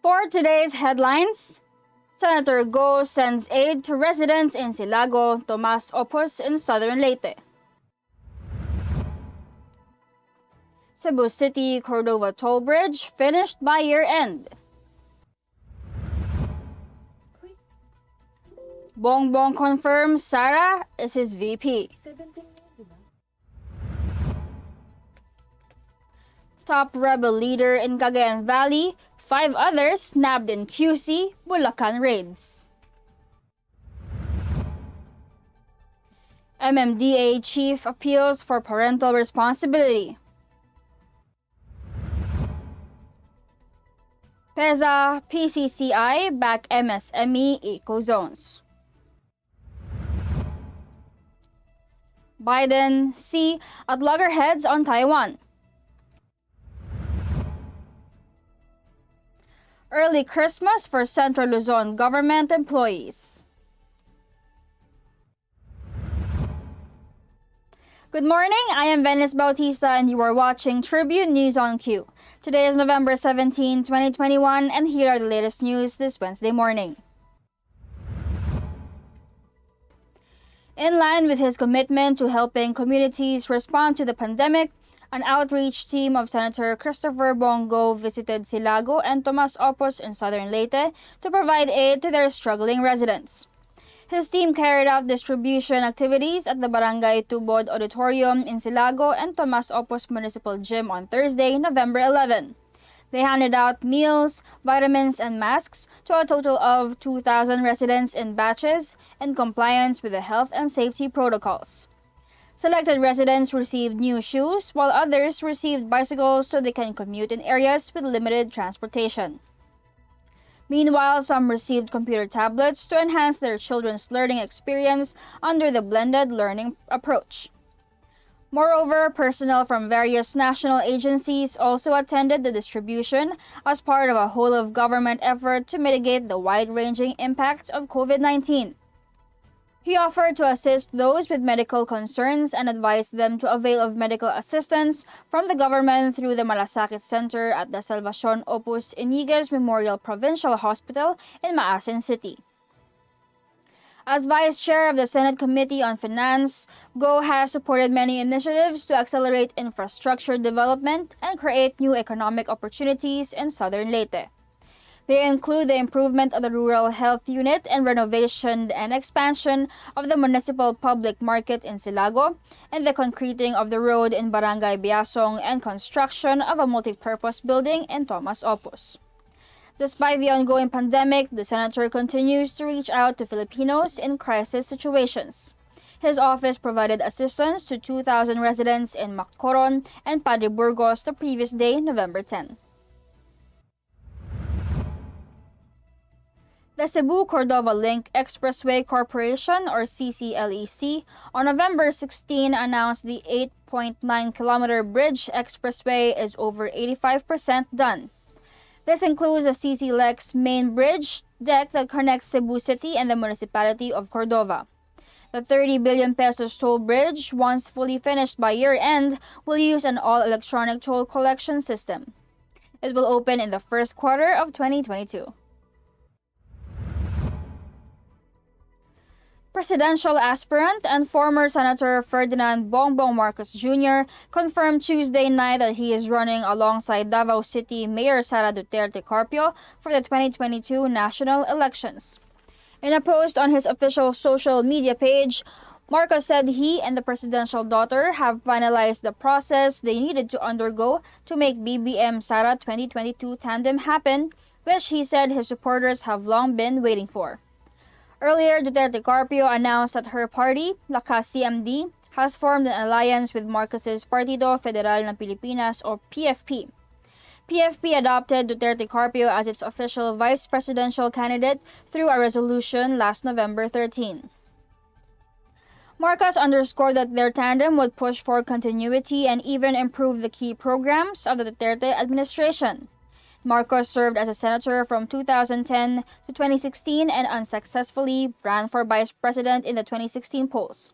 For today's headlines, Senator Go sends aid to residents in Silago, Tomas Oppus in Southern Leyte. Cebu City-Cordova toll bridge finished by year-end. Bongbong confirms Sara is his VP. Top rebel leader in Cagayan Valley, 5 others nabbed in QC, Bulacan raids. MMDA chief appeals for parental responsibility. PEZA, PCCI back MSME ecozones. Biden, C at loggerheads on Taiwan. Early Christmas for Central Luzon government employees. Good morning, I am Venice Bautista and you are watching Tribune News on Q. Today is November 17, 2021 and here are the latest news this Wednesday morning. In line with his commitment to helping communities respond to the pandemic, an outreach team of Senator Christopher Bongbong visited Silago and Tomas Oppus in Southern Leyte to provide aid to their struggling residents. His team carried out distribution activities at the Barangay Tubod Auditorium in Silago and Tomas Oppus Municipal Gym on Thursday, November 11. They handed out meals, vitamins, and masks to a total of 2,000 residents in batches in compliance with the health and safety protocols. Selected residents received new shoes, while others received bicycles so they can commute in areas with limited transportation. Meanwhile, some received computer tablets to enhance their children's learning experience under the blended learning approach. Moreover, personnel from various national agencies also attended the distribution as part of a whole-of-government effort to mitigate the wide-ranging impacts of COVID-19. He offered to assist those with medical concerns and advised them to avail of medical assistance from the government through the Malasakit Center at the Salvacion Opus Iniguez Memorial Provincial Hospital in Maasin City. As Vice Chair of the Senate Committee on Finance, Go has supported many initiatives to accelerate infrastructure development and create new economic opportunities in Southern Leyte. They include the improvement of the Rural Health Unit and renovation and expansion of the Municipal Public Market in Silago, and the concreting of the road in Barangay Biasong and construction of a multi-purpose building in Tomas Oppus. Despite the ongoing pandemic, the senator continues to reach out to Filipinos in crisis situations. His office provided assistance to 2,000 residents in Maccoron and Padre Burgos the previous day, November 10. The Cebu-Cordova Link Expressway Corporation, or CCLEC, on November 16 announced the 8.9-kilometer bridge expressway is over 85% done. This includes the CCLEC's main bridge deck that connects Cebu City and the municipality of Cordova. The 30 billion pesos toll bridge, once fully finished by year-end, will use an all-electronic toll collection system. It will open in the first quarter of 2022. Presidential aspirant and former Senator Ferdinand Bongbong Marcos Jr. confirmed Tuesday night that he is running alongside Davao City Mayor Sara Carpio for the 2022 national elections. In a post on his official social media page, Marcos said he and the presidential daughter have finalized the process they needed to undergo to make BBM Sara 2022 tandem happen, which he said his supporters have long been waiting for. Earlier, Carpio announced that her party, Lakas CMD, has formed an alliance with Marcos's Partido Federal ng Pilipinas or PFP. PFP adopted Carpio as its official vice presidential candidate through a resolution last November 13. Marcos underscored that their tandem would push for continuity and even improve the key programs of the Duterte administration. Marcos served as a senator from 2010 to 2016 and unsuccessfully ran for vice president in the 2016 polls.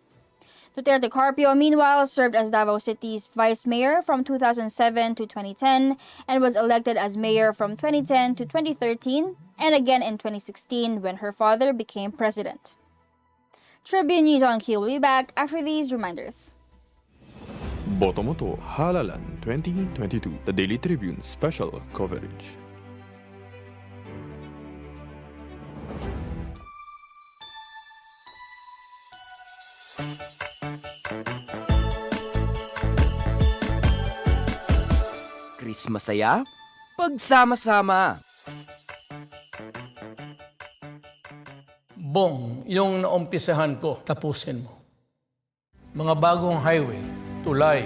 Duterte Carpio, meanwhile, served as Davao City's vice mayor from 2007 to 2010 and was elected as mayor from 2010 to 2013 and again in 2016 when her father became president. Tribune News on Q will be back after these reminders. Botomoto Halalan 2022, the Daily Tribune special coverage. Chris masaya, pagsama-sama. Bong, yung naumpisahan ko, tapusin mo. Mga bagong highway, tulay,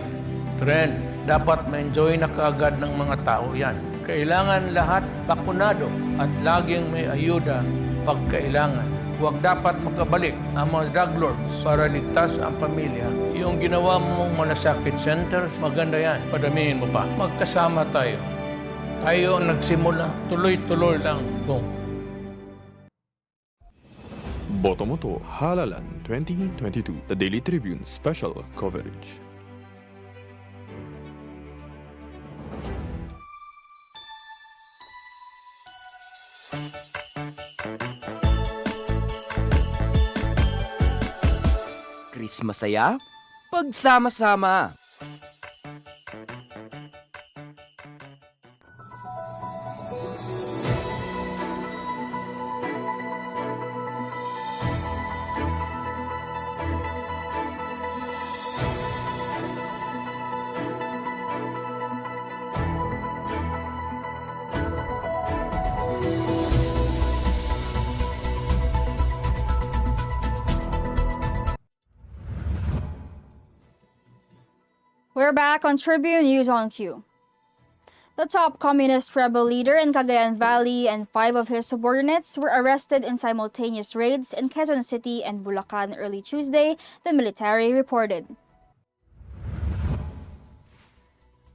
tren, dapat ma-enjoy na kaagad ng mga tao yan. Kailangan lahat bakunado at laging may ayuda pag kailangan. Huwag dapat magkabalik ang mga drug lords para ligtas ang pamilya. Yung ginawa mong malasakit centers, maganda yan. Padamihin mo pa. Magkasama tayo. Tayo ang nagsimula, tuloy-tuloy lang, Bong. Botomoto Halalan 2022, the Daily Tribune special coverage. Chris masaya, pagsama-sama. We're back on Tribune News on Q. The top communist rebel leader in Cagayan Valley and 5 of his subordinates were arrested in simultaneous raids in Quezon City and Bulacan early Tuesday, the military reported.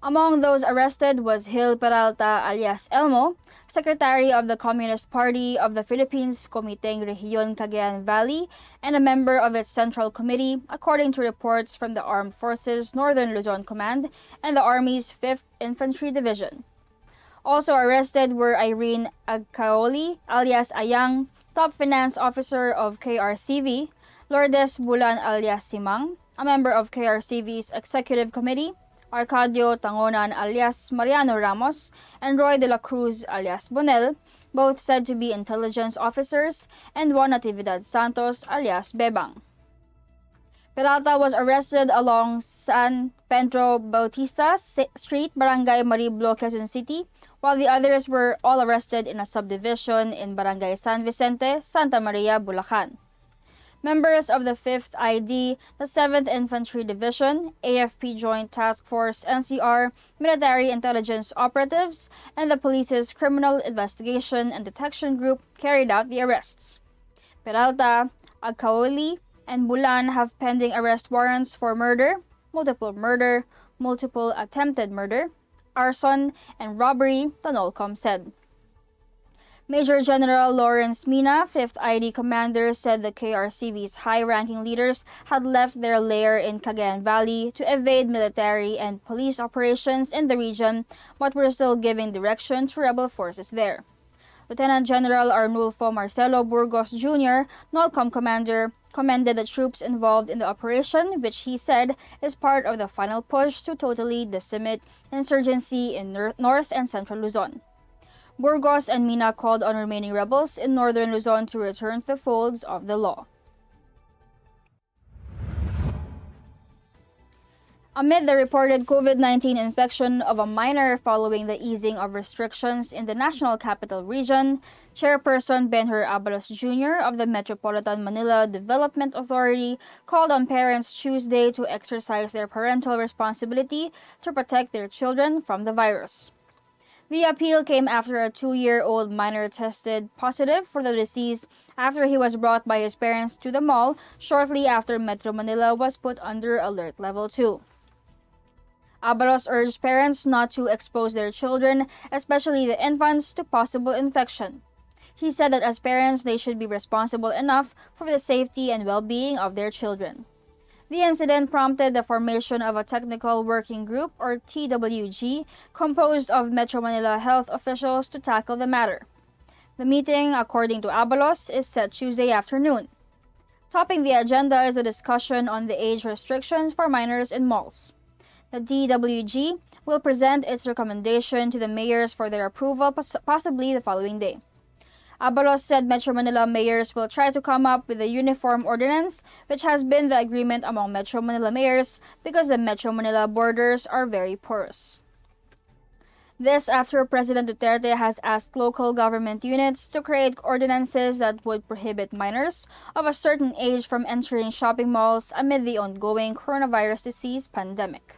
Among those arrested was Gil Peralta alias Elmo, secretary of the Communist Party of the Philippines Comiteng Rehiyon Cagayan Valley and a member of its Central Committee, according to reports from the Armed Forces Northern Luzon Command and the Army's 5th Infantry Division. Also arrested were Irene Agcaoli alias Ayang, top finance officer of KRCV, Lourdes Bulan alias Simang, a member of KRCV's Executive Committee, Arcadio Tangonan alias Mariano Ramos, and Roy de la Cruz alias Bonel, both said to be intelligence officers, and Juan Natividad Santos alias Bebang. Peralta was arrested along San Pedro Bautista Street, Barangay Mariblo, Quezon City, while the others were all arrested in a subdivision in Barangay San Vicente, Santa Maria, Bulacan. Members of the 5th ID, the 7th Infantry Division, AFP Joint Task Force NCR, military intelligence operatives, and the police's Criminal Investigation and Detection Group carried out the arrests. Peralta, Agcaoli, and Bulan have pending arrest warrants for murder, multiple attempted murder, arson, and robbery, the NOLCOM said. Major General Lawrence Mina, 5th ID commander, said the KRCV's high-ranking leaders had left their lair in Cagayan Valley to evade military and police operations in the region, but were still giving direction to rebel forces there. Lieutenant General Arnulfo Marcelo Burgos Jr., NOLCOM commander, commended the troops involved in the operation, which he said is part of the final push to totally decimate insurgency in North and Central Luzon. Burgos and Mina called on remaining rebels in northern Luzon to return to the folds of the law. Amid the reported COVID-19 infection of a minor following the easing of restrictions in the National Capital Region, Chairperson Benhur Abalos Jr. of the Metropolitan Manila Development Authority called on parents Tuesday to exercise their parental responsibility to protect their children from the virus. The appeal came after a 2-year-old minor tested positive for the disease after he was brought by his parents to the mall shortly after Metro Manila was put under Alert Level 2. Abalos urged parents not to expose their children, especially the infants, to possible infection. He said that as parents, they should be responsible enough for the safety and well-being of their children. The incident prompted the formation of a technical working group, or TWG, composed of Metro Manila health officials to tackle the matter. The meeting, according to Abalos, is set Tuesday afternoon. Topping the agenda is a discussion on the age restrictions for minors in malls. The TWG will present its recommendation to the mayors for their approval possibly the following day. Abalos said Metro Manila mayors will try to come up with a uniform ordinance, which has been the agreement among Metro Manila mayors because the Metro Manila borders are very porous. This after President Duterte has asked local government units to create ordinances that would prohibit minors of a certain age from entering shopping malls amid the ongoing coronavirus disease pandemic.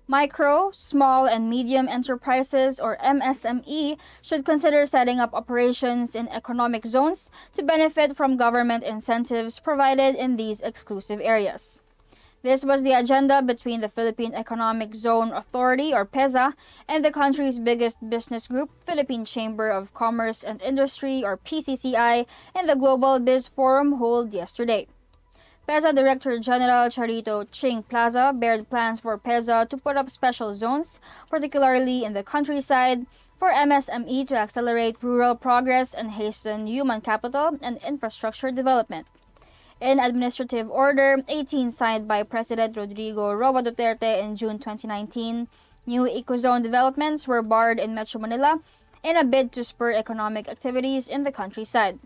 Micro, small, and medium enterprises, or MSME, should consider setting up operations in economic zones to benefit from government incentives provided in these exclusive areas. This was the agenda between the Philippine Economic Zone Authority, or PEZA, and the country's biggest business group, Philippine Chamber of Commerce and Industry, or PCCI, in the Global Biz Forum held yesterday. PEZA Director General Charito Ching Plaza bared plans for PEZA to put up special zones, particularly in the countryside, for MSME to accelerate rural progress and hasten human capital and infrastructure development. In Administrative Order 18 signed by President Rodrigo Roa Duterte in June 2019, new ecozone developments were barred in Metro Manila in a bid to spur economic activities in the countryside.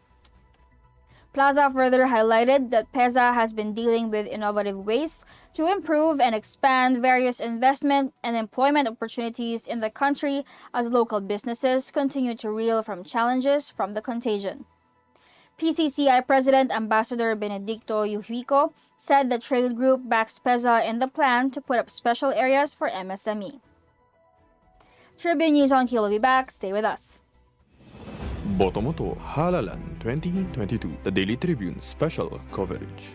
Plaza further highlighted that PEZA has been dealing with innovative ways to improve and expand various investment and employment opportunities in the country as local businesses continue to reel from challenges from the contagion. PCCI President Ambassador Benedicto Yuhico said the trade group backs PEZA in the plan to put up special areas for MSME. Tribune News on Kilo will be back. Stay with us. Botomoto Halalan 2022, the Daily Tribune special coverage.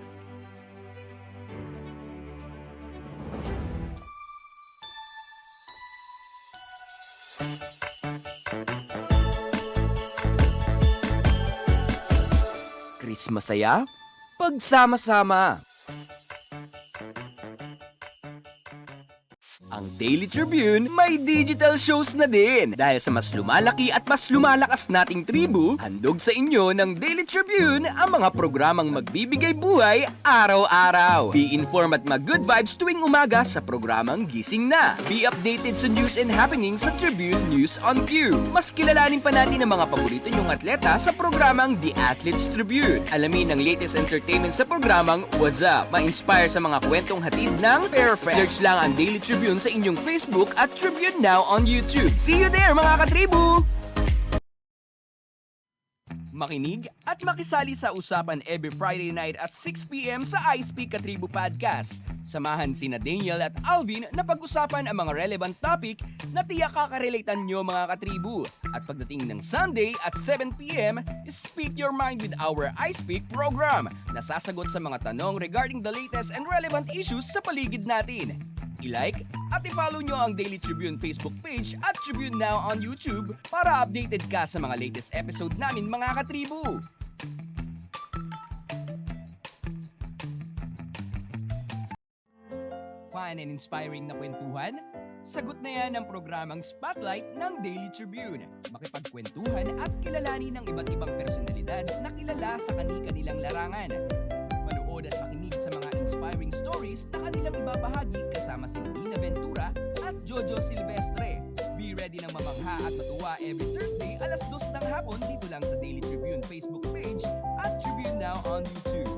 Chris masaya, pagsama-sama. Ang Daily Tribune may digital shows na din. Dahil sa mas lumalaki at mas lumalakas nating tribu, handog sa inyo ng Daily Tribune ang mga programang magbibigay buhay araw-araw. Be informed at mag-good vibes tuwing umaga sa programang Gising Na. Be updated sa news and happenings sa Tribune News on Cue. Mas kilalanin pa natin ang mga paborito nyong atleta sa programang The Athletes Tribune. Alamin ang latest entertainment sa programang What's Up. Ma-inspire sa mga kwentong hatid ng Perfect. Search lang ang Daily Tribune sa inyong Facebook at Tribune Now on YouTube. See you there mga katribu! Makinig at makisali sa usapan every Friday night at 6 p.m. sa I Speak Katribu Podcast. Samahan sina Daniel at Alvin na pag-usapan ang mga relevant topic na tiyak kakarelatean nyo mga katribu. At pagdating ng Sunday at 7 p.m., Speak Your Mind with our I Speak program na sasagot sa mga tanong regarding the latest and relevant issues sa paligid natin. I-like at i-follow nyo ang Daily Tribune Facebook page at Tribune Now on YouTube para updated ka sa mga latest episode namin mga katribu. Fun and inspiring na kwentuhan? Sagot na yan ang programang Spotlight ng Daily Tribune. Makipagkwentuhan at kilalanin ng iba't ibang personalidad na kilala sa kani-kanilang larangan. Manood at makinig sa mga inspiring stories na kanilang ibabahagi kasama si Nina Ventura at Jojo Silvestre. Be ready ng mamangha at matuwa every Thursday alas 2 ng hapon dito lang sa Daily Tribune Facebook page at Tribune Now on YouTube.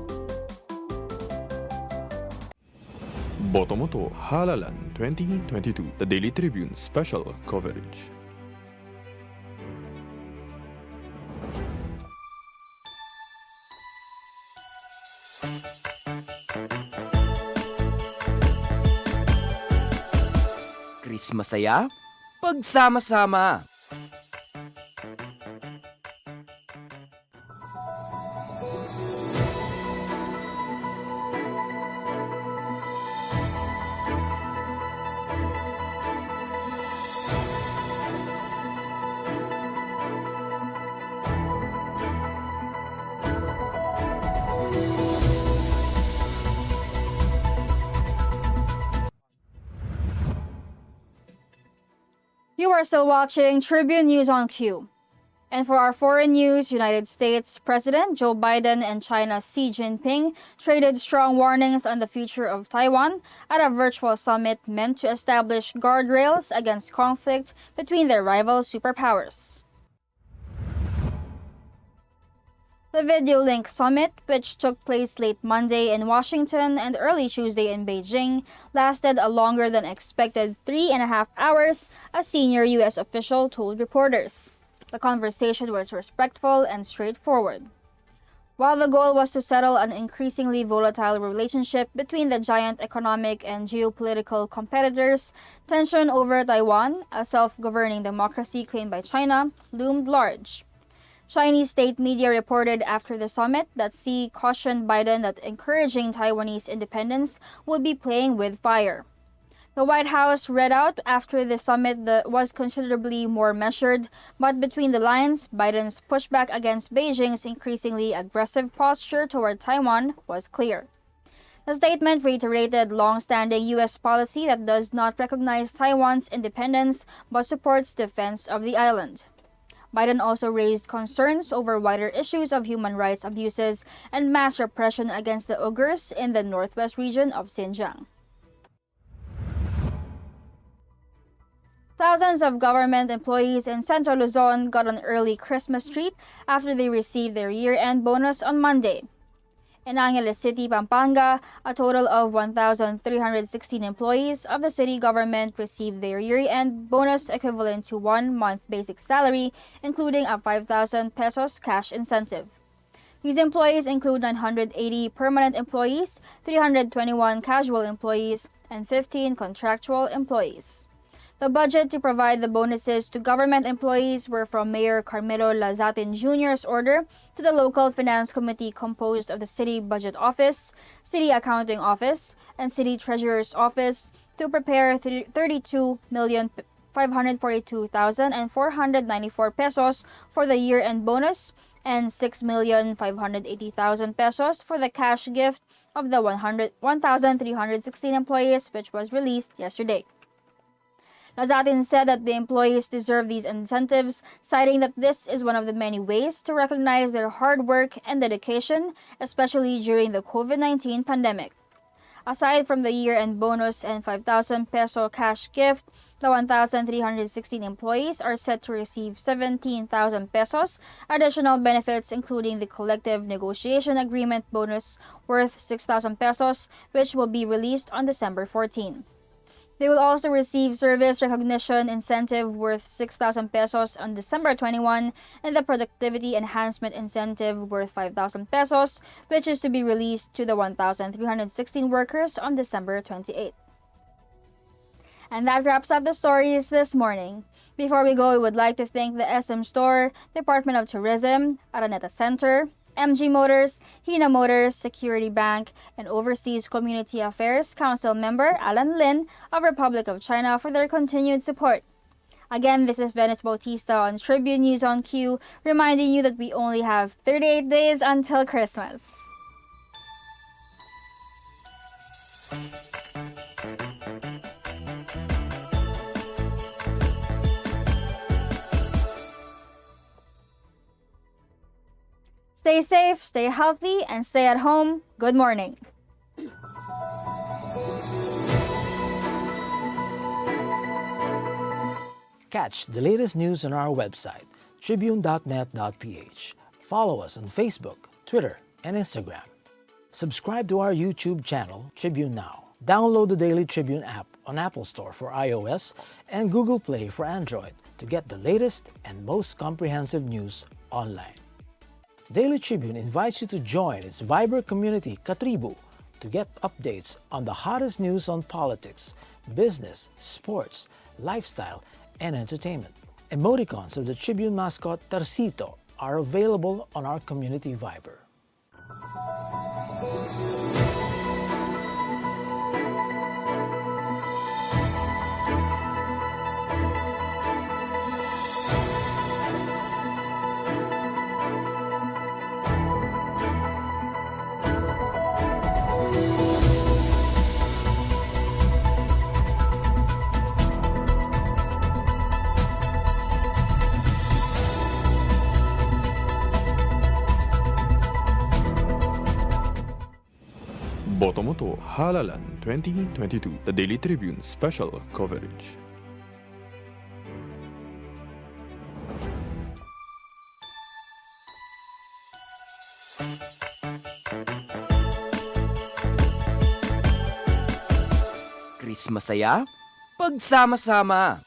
Botomoto Halalan 2022, the Daily Tribune special coverage. Chris masaya, pagsama-sama. You are still watching Tribune News on Q. And for our foreign news, United States President Joe Biden and China's Xi Jinping traded strong warnings on the future of Taiwan at a virtual summit meant to establish guardrails against conflict between their rival superpowers. The video link summit, which took place late Monday in Washington and early Tuesday in Beijing, lasted a longer than expected 3.5 hours, a senior U.S. official told reporters. The conversation was respectful and straightforward. While the goal was to settle an increasingly volatile relationship between the giant economic and geopolitical competitors, tension over Taiwan, a self-governing democracy claimed by China, loomed large. Chinese state media reported after the summit that Xi cautioned Biden that encouraging Taiwanese independence would be playing with fire. The White House read out after the summit that was considerably more measured, but between the lines, Biden's pushback against Beijing's increasingly aggressive posture toward Taiwan was clear. The statement reiterated long-standing U.S. policy that does not recognize Taiwan's independence but supports defense of the island. Biden also raised concerns over wider issues of human rights abuses and mass repression against the Uyghurs in the northwest region of Xinjiang. Thousands of government employees in Central Luzon got an early Christmas treat after they received their year-end bonus on Monday. In Angeles City, Pampanga, a total of 1,316 employees of the city government received their year-end bonus equivalent to 1 month basic salary, including a 5,000 pesos cash incentive. These employees include 980 permanent employees, 321 casual employees, and 15 contractual employees. The budget to provide the bonuses to government employees were from Mayor Carmelo Lazatin Jr.'s order to the local finance committee composed of the City Budget Office, City Accounting Office, and City Treasurer's Office to prepare 32,542,494 pesos for the year-end bonus and 6,580,000 pesos for the cash gift of the 1,316 employees, which was released yesterday. Lazatin said that the employees deserve these incentives, citing that this is one of the many ways to recognize their hard work and dedication, especially during the COVID-19 pandemic. Aside from the year-end bonus and 5,000 peso cash gift, the 1,316 employees are set to receive 17,000 pesos additional benefits, including the collective negotiation agreement bonus worth 6,000 pesos, which will be released on December 14. They will also receive service recognition incentive worth 6,000 pesos on December 21 and the productivity enhancement incentive worth 5,000 pesos, which is to be released to the 1,316 workers on December 28. And that wraps up the stories this morning. Before we go, we would like to thank the SM Store, Department of Tourism, Araneta Center, MG Motors, Hina Motors, Security Bank, and Overseas Community Affairs Council member Alan Lin of Republic of China for their continued support. Again, this is Venice Bautista on Tribune News on Q, reminding you that we only have 38 days until Christmas. Stay safe, stay healthy, and stay at home. Good morning. Catch the latest news on our website, tribune.net.ph. Follow us on Facebook, Twitter, and Instagram. Subscribe to our YouTube channel, Tribune Now. Download the Daily Tribune app on Apple Store for iOS and Google Play for Android to get the latest and most comprehensive news online. Daily Tribune invites you to join its Viber community, Katribu, to get updates on the hottest news on politics, business, sports, lifestyle, and entertainment. Emoticons of the Tribune mascot Tarsito are available on our community Viber. Boto mo to, Halalan 2022, the Daily Tribune special coverage. Chris masaya, pagsama-sama.